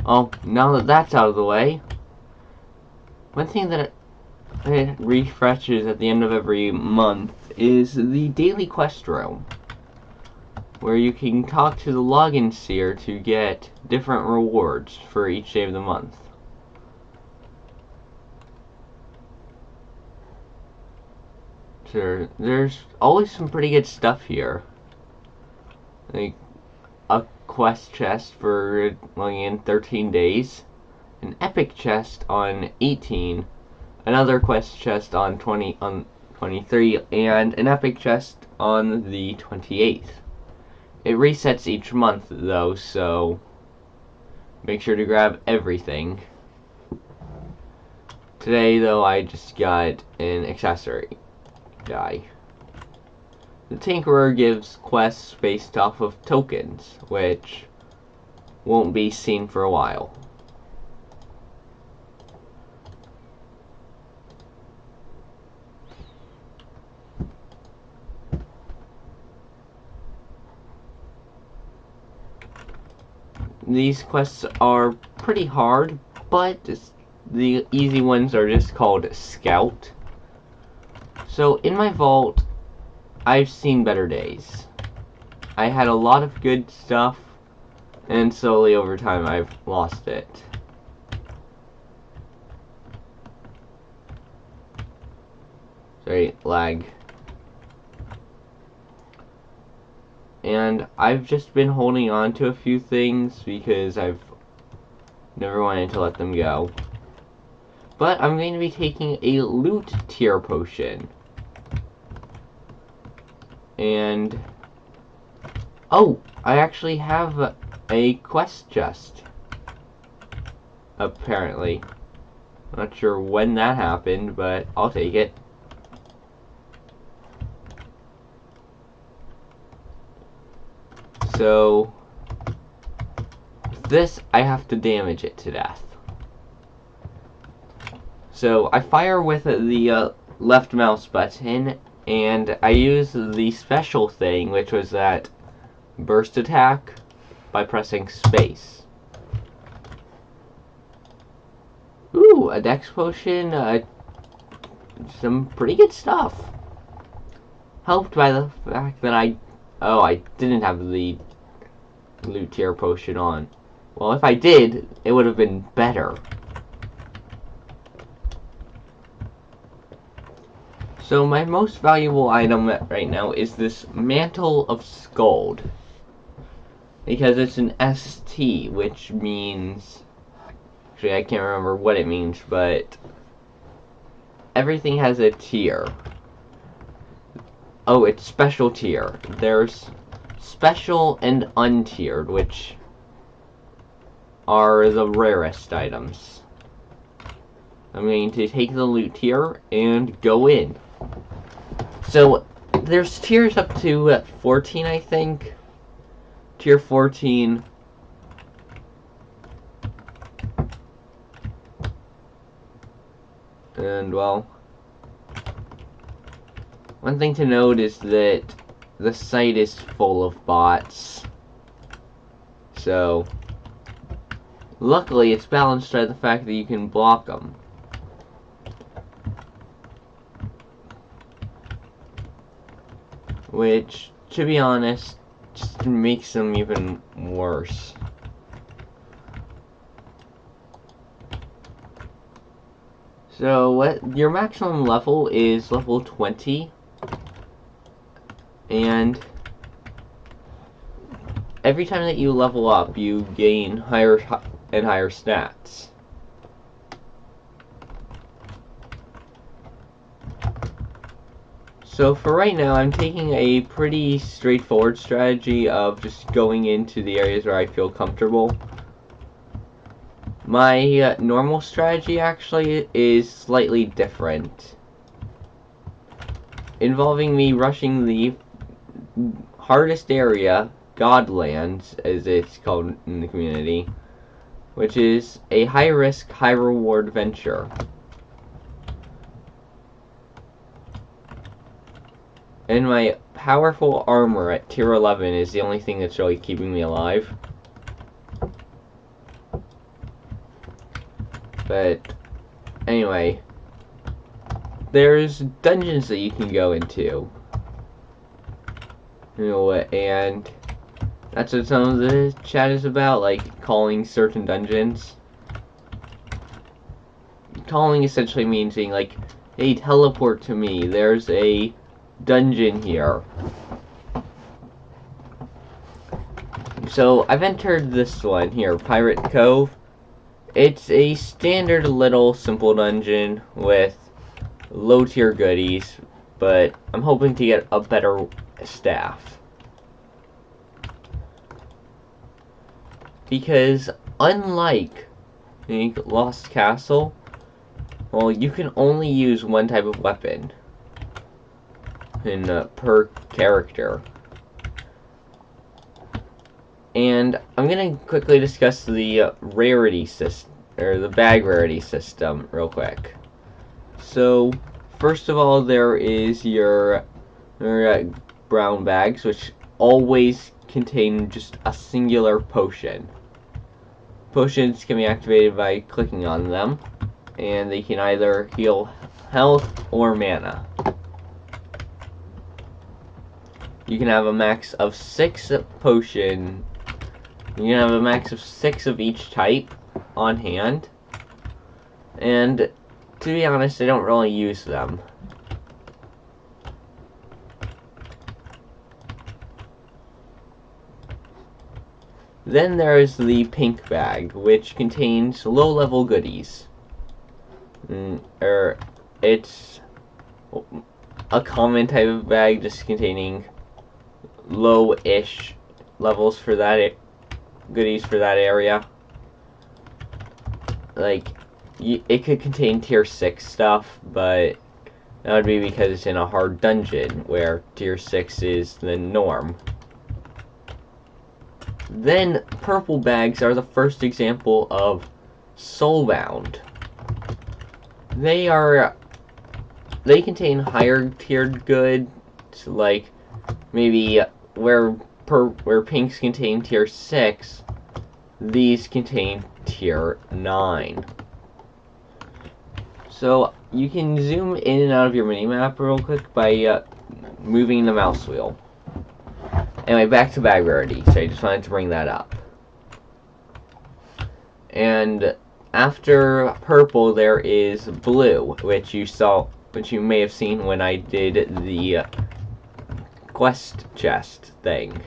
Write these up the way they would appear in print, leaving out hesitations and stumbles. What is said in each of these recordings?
Oh, now that that's out of the way, one thing that it refreshes at the end of every month is the daily quest room, where you can talk to the login seer to get different rewards for each day of the month. Sure, there's always some pretty good stuff here. Like a quest chest for logging in 13 days, an epic chest on 18, another quest chest on 23, and an epic chest on the 28th. It resets each month though, so make sure to grab everything. Today though, I just got an accessory guy. The Tinkerer gives quests based off of tokens, which won't be seen for a while. These quests are pretty hard, but the easy ones are just called Scout. So in my vault, I've seen better days. I had a lot of good stuff, and slowly over time I've lost it. Sorry, lag. And I've just been holding on to a few things because I've never wanted to let them go. But I'm going to be taking a loot tier potion. And oh, I actually have a quest chest. Apparently. Not sure when that happened, but I'll take it. So this, I have to damage it to death. So I fire with the left mouse button, and I use the special thing, which was that burst attack, by pressing space. Ooh, a dex potion, some pretty good stuff. Helped by the fact that I didn't have the loot tier potion on. Well, if I did, it would have been better. So my most valuable item right now is this Mantle of Skuld. Because it's an ST, which means... Actually, I can't remember what it means, but... everything has a tier. Oh, it's special tier. There's special and untiered, which are the rarest items. I'm going to take the loot tier and go in. So, there's tiers up to 14, I think. Tier 14. And, well, one thing to note is that the site is full of bots. So, luckily, it's balanced by the fact that you can block them. Which, to be honest, just makes them even worse. So, your maximum level is level 20. And every time that you level up, you gain higher and higher stats. So for right now, I'm taking a pretty straightforward strategy of just going into the areas where I feel comfortable. My normal strategy actually is slightly different, involving me rushing the hardest area, Godlands, as it's called in the community, which is a high-risk, high-reward venture. And my powerful armor at tier 11 is the only thing that's really keeping me alive. But anyway, there's dungeons that you can go into. You know, and that's what some of the chat is about, like calling certain dungeons. Calling essentially means being like, hey, teleport to me, there's a dungeon here. So I've entered this one here, Pirate Cove. It's a standard little simple dungeon with low tier goodies, but I'm hoping to get a better staff. Because unlike the Lost Castle, well, you can only use one type of weapon per character. And I'm gonna quickly discuss the rarity system, or the bag rarity system, real quick. So, first of all, there is your brown bags, which always contain just a singular potion. Potions can be activated by clicking on them, and they can either heal health or mana. You can have a max of 6 potion. You can have a max of 6 of each type on hand, and to be honest, I don't really use them. Then there is the pink bag, which contains low-level goodies. It's a common type of bag, just containing low-ish levels for that goodies for that area. Like, it could contain tier 6 stuff, but that would be because it's in a hard dungeon, where tier 6 is the norm. Then, purple bags are the first example of soulbound. They contain higher tiered goods, like maybe where pinks contain tier 6, these contain tier 9. So you can zoom in and out of your minimap real quick by moving the mouse wheel. Anyway, back to bag rarity, so I just wanted to bring that up. And after purple, there is blue, which you may have seen when I did the quest chest thing.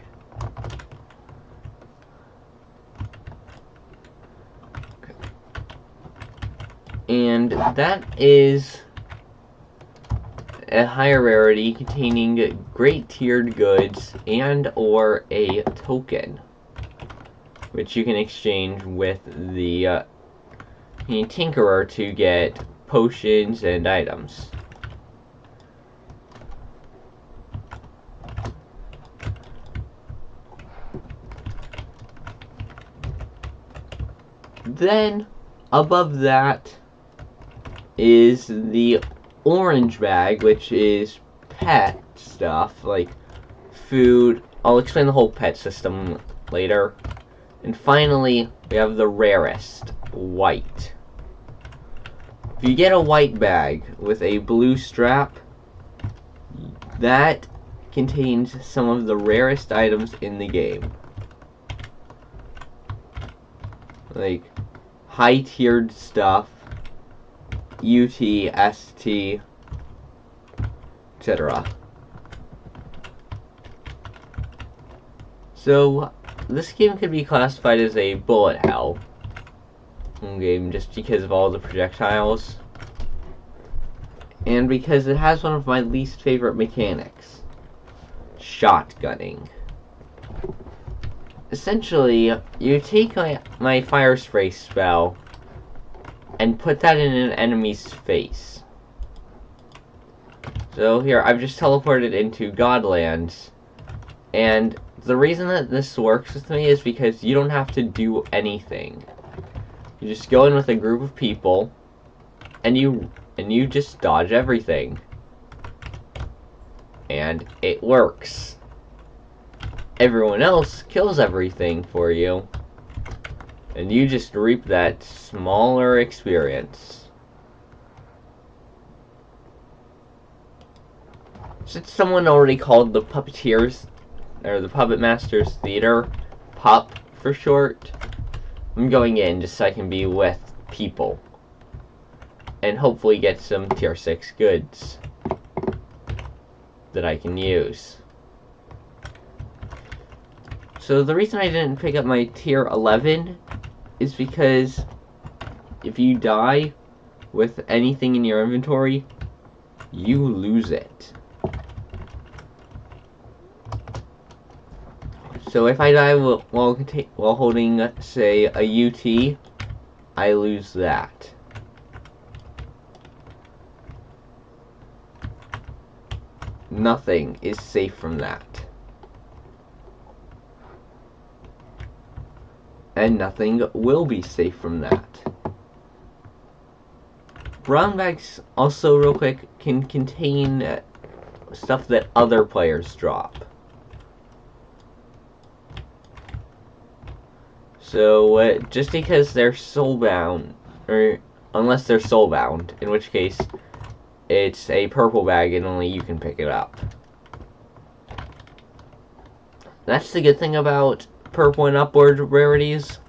And that is a higher rarity containing great tiered goods and or a token, which you can exchange with the Tinkerer to get potions and items. Then, above that is the orange bag, which is pet stuff, like food. I'll explain the whole pet system later. And finally, we have the rarest, white. If you get a white bag with a blue strap, that contains some of the rarest items in the game. Like high-tiered stuff, UT, ST, etc. So, this game could be classified as a bullet hell game just because of all the projectiles. And because it has one of my least favorite mechanics, shotgunning. Essentially, you take my fire spray spell and put that in an enemy's face. So here, I've just teleported into Godlands, and the reason that this works with me is because you don't have to do anything. You just go in with a group of people, and you just dodge everything. And it works. Everyone else kills everything for you, And you just reap that smaller experience. Since someone already called the Puppeteers, or the Puppet Masters Theater, PUP for short, I'm going in just so I can be with people. And hopefully get some tier 6 goods that I can use. So the reason I didn't pick up my tier 11 is because if you die with anything in your inventory, you lose it. So if I die while holding, say, a UT, I lose that. Nothing is safe from that. And nothing will be safe from that. Brown bags also, real quick, can contain stuff that other players drop. So, just because they're soulbound, or unless they're soulbound, in which case it's a purple bag and only you can pick it up. That's the good thing about purple and upward rarities.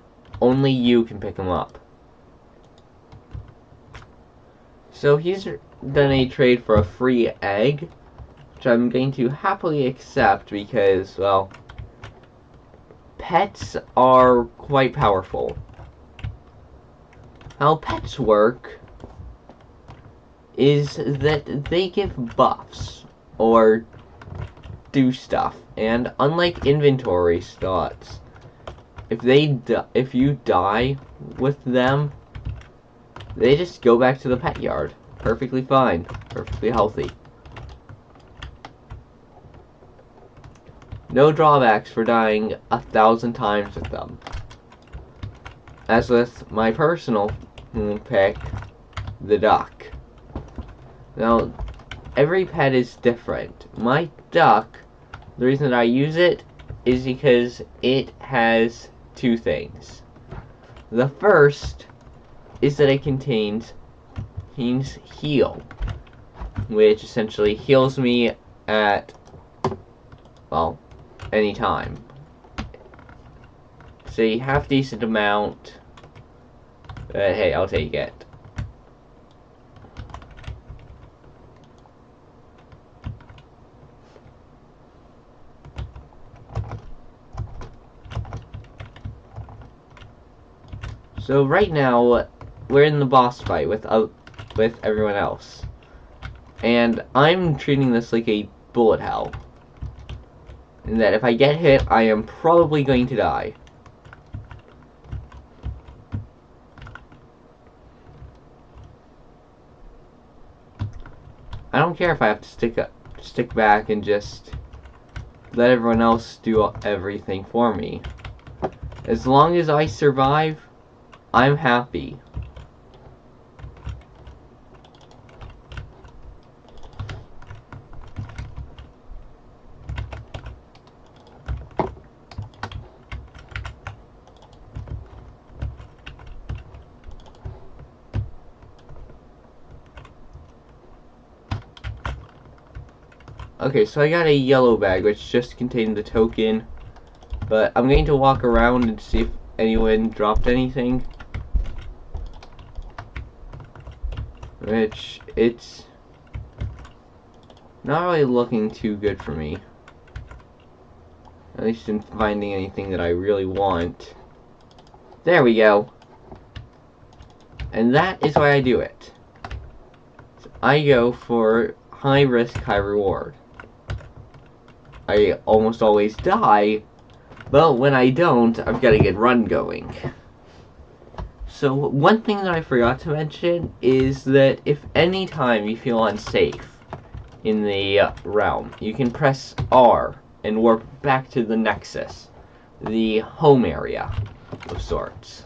Only you can pick them up. So he's done a trade for a free egg, which I'm going to happily accept because, well, pets are quite powerful. How pets work is that they give buffs or do stuff, and unlike inventory slots, if you die with them, they just go back to the pet yard, perfectly fine, perfectly healthy. No drawbacks for dying 1,000 times with them. As with my personal pick, the duck. Now, every pet is different. My duck, the reason that I use it is because it has two things. The first is that it contains heal, which essentially heals me at, well, any time. It's a half decent amount, but hey, I'll take it. So right now, we're in the boss fight with everyone else, and I'm treating this like a bullet hell. And that if I get hit, I am probably going to die. I don't care if I have to stick back and just let everyone else do everything for me. As long as I survive, I'm happy. Okay, so I got a yellow bag, which just contained the token, but I'm going to walk around and see if anyone dropped anything. Which, it's not really looking too good for me. At least in finding anything that I really want. There we go. And that is why I do it. So I go for high risk, high reward. I almost always die, but when I don't, I've got a good run going. So one thing that I forgot to mention is that if any time you feel unsafe in the realm, you can press R and warp back to the Nexus, the home area of sorts.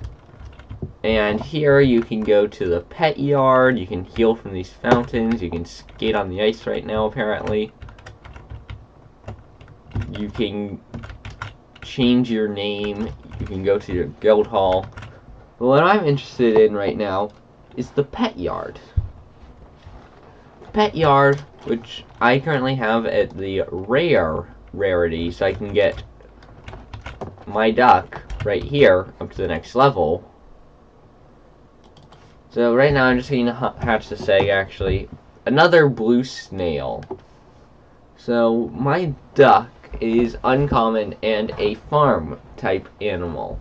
And here you can go to the pet yard, you can heal from these fountains, you can skate on the ice right now apparently. You can change your name, you can go to your guild hall, But what I'm interested in right now is the pet yard. Pet yard, which I currently have at the rarity, so I can get my duck right here up to the next level. So right now I'm just going to hatch this egg, actually. Another blue snail. So my duck is uncommon and a farm type animal,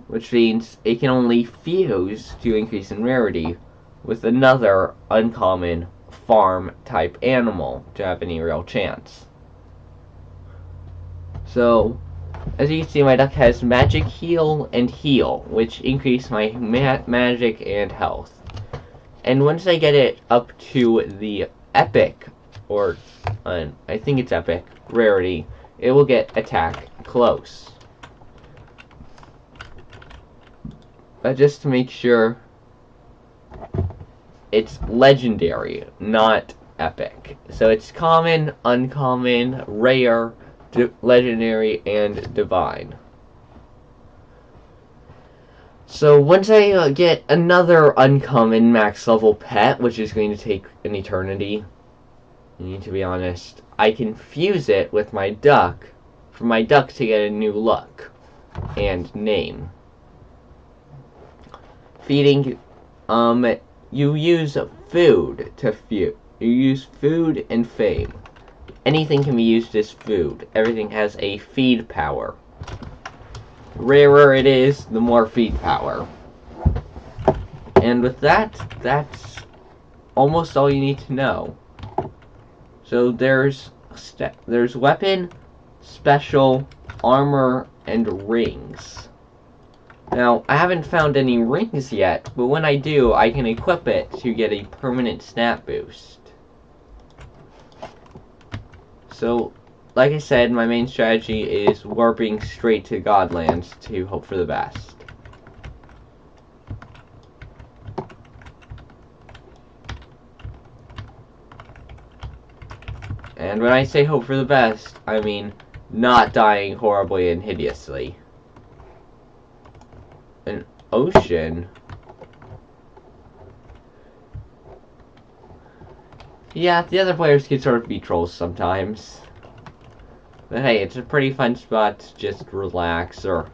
which means it can only fuse to increase in rarity with another uncommon farm type animal to have any real chance. So, as you can see, my duck has magic heal and heal, which increase my magic and health. And once I get it up to the epic, or I think it's epic, rarity, it will get attack close. But just to make sure, it's legendary, not epic. So it's common, uncommon, rare, legendary, and divine. So once I get another uncommon max level pet, which is going to take an eternity, to be honest, I can fuse it with my duck for my duck to get a new look and name. Feeding, you use food to fuse. You use food and fame. Anything can be used as food. Everything has a feed power. The rarer it is, the more feed power. And with that, that's almost all you need to know. So there's weapon, special, armor, and rings. Now, I haven't found any rings yet, but when I do, I can equip it to get a permanent snap boost. So, like I said, my main strategy is warping straight to Godlands to hope for the best. And when I say hope for the best, I mean not dying horribly and hideously. An ocean? Yeah, the other players can sort of be trolls sometimes. But hey, it's a pretty fun spot to just relax. Or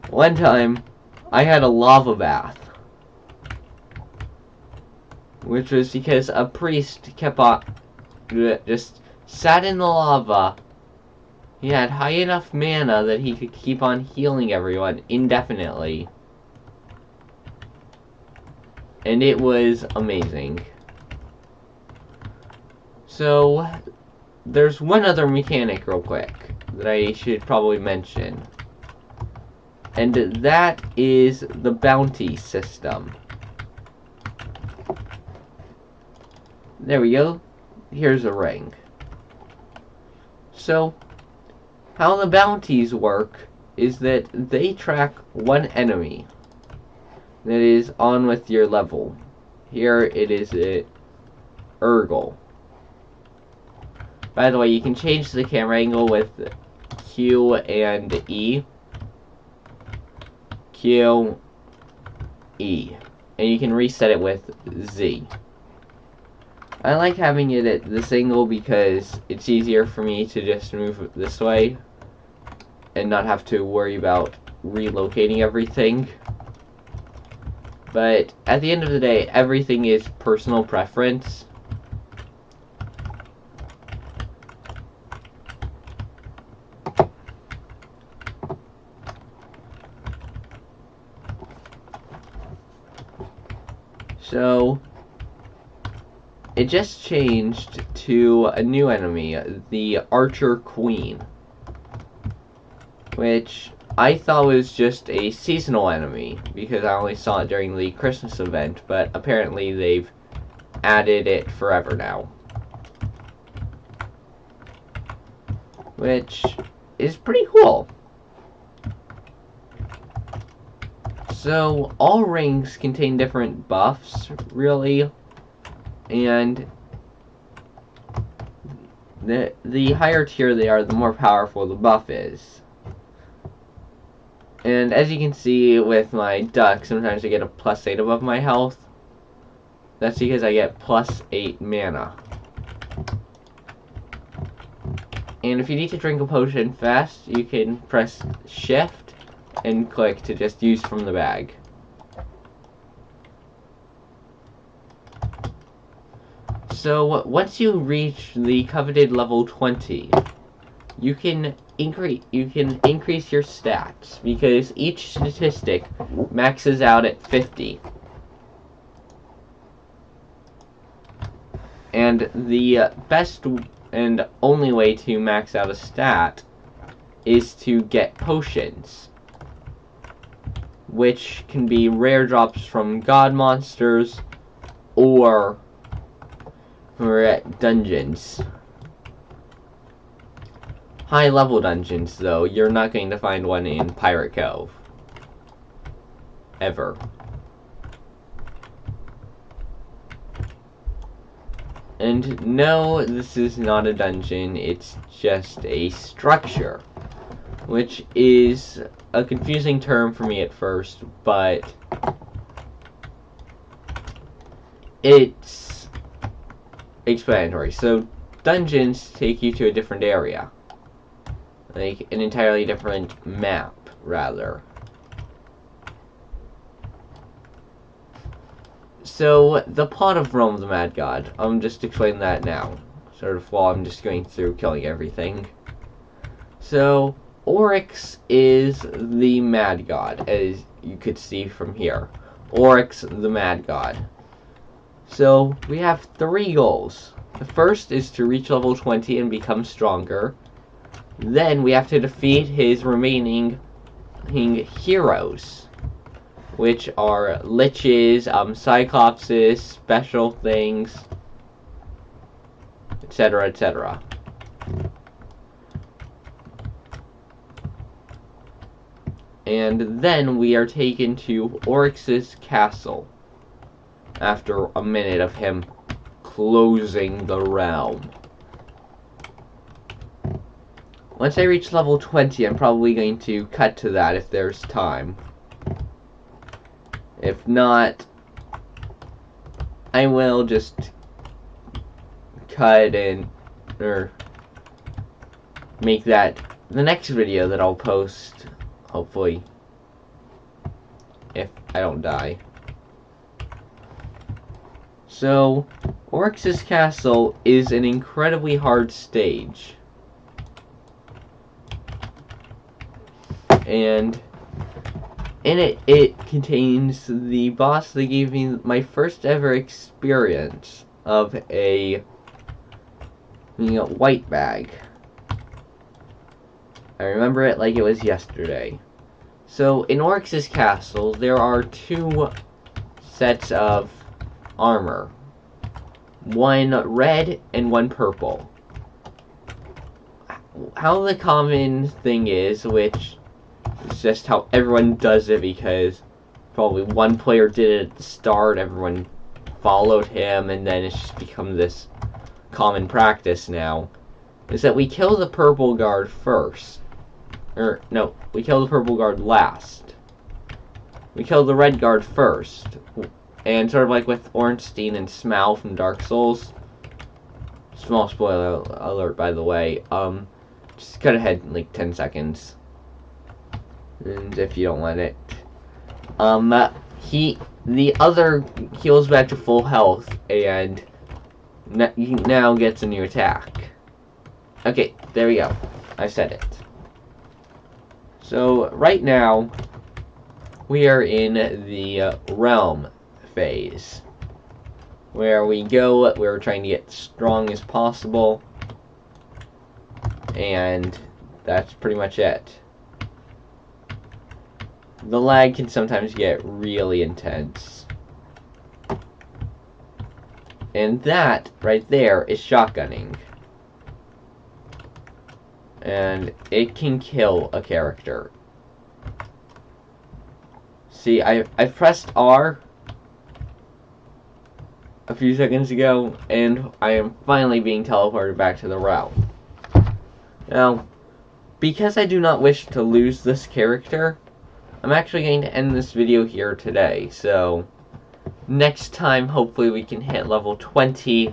one time, I had a lava bath. Which was because a priest kept on just sat in the lava. He had high enough mana that he could keep on healing everyone indefinitely. And it was amazing. So, there's one other mechanic real quick that I should probably mention. And that is the bounty system. There we go. Here's a ring. So, how the bounties work is that they track one enemy that is on with your level. Here it is at Urgle. By the way, you can change the camera angle with Q and E. Q, E. And you can reset it with Z. I like having it at this angle because it's easier for me to just move this way and not have to worry about relocating everything. But at the end of the day, everything is personal preference. So, it just changed to a new enemy, the Archer Queen, which I thought was just a seasonal enemy, because I only saw it during the Christmas event, but apparently they've added it forever now. Which is pretty cool. So, all rings contain different buffs, really, and the higher tier they are, the more powerful the buff is. And as you can see with my duck, sometimes I get a +8 above my health. That's because I get +8 mana. And if you need to drink a potion fast, you can press shift and click to just use from the bag. So once you reach the coveted level 20, you can increase your stats because each statistic maxes out at 50. And the best and only way to max out a stat is to get potions, which can be rare drops from god monsters or dungeons. High level dungeons, though, you're not going to find one in Pirate Cove. Ever. And no, this is not a dungeon, it's just a structure, which is a confusing term for me at first, but it's explanatory. So dungeons take you to a different area, like an entirely different map, rather. So, the plot of Realm of the Mad God, I'm just explaining that now, sort of while I'm just going through killing everything. So, Oryx is the Mad God, as you could see from here. Oryx the Mad God. So, we have 3 goals. The first is to reach level 20 and become stronger. Then we have to defeat his remaining heroes, which are liches, cyclopses, special things, etc., etc. And then we are taken to Oryx's castle, after a minute of him closing the realm. Once I reach level 20, I'm probably going to cut to that if there's time. If not, I will just cut and, or make that the next video that I'll post, hopefully, if I don't die. So, Oryx's Castle is an incredibly hard stage. And in it, it contains the boss that gave me my first ever experience of a white bag. I remember it like it was yesterday. So in Oryx's Castle, there are 2 sets of armor. One red and one purple. How the common thing is, which it's just how everyone does it, because probably one player did it at the start, everyone followed him, and then it's just become this common practice now, is that we kill the purple guard first. Or, no, we kill the purple guard last. We kill the red guard first. And sort of like with Ornstein and Smaug from Dark Souls. Small spoiler alert, by the way. Just cut ahead like 10 seconds. And if you don't want it. The other heals back to full health and now gets a new attack. Okay, there we go. I said it. So, right now, we are in the realm phase, where we're trying to get strong as possible, and that's pretty much it. The lag can sometimes get really intense. And that, right there, is shotgunning. And it can kill a character. See, I pressed R a few seconds ago, and I am finally being teleported back to the realm. Now, because I do not wish to lose this character, I'm actually going to end this video here today, so next time hopefully we can hit level 20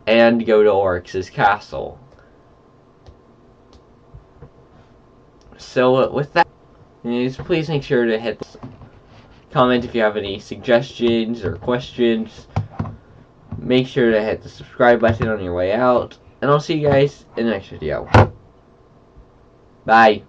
and go to Oryx's castle. So with that, please make sure to hit comment if you have any suggestions or questions. Make sure to hit the subscribe button on your way out, and I'll see you guys in the next video. Bye.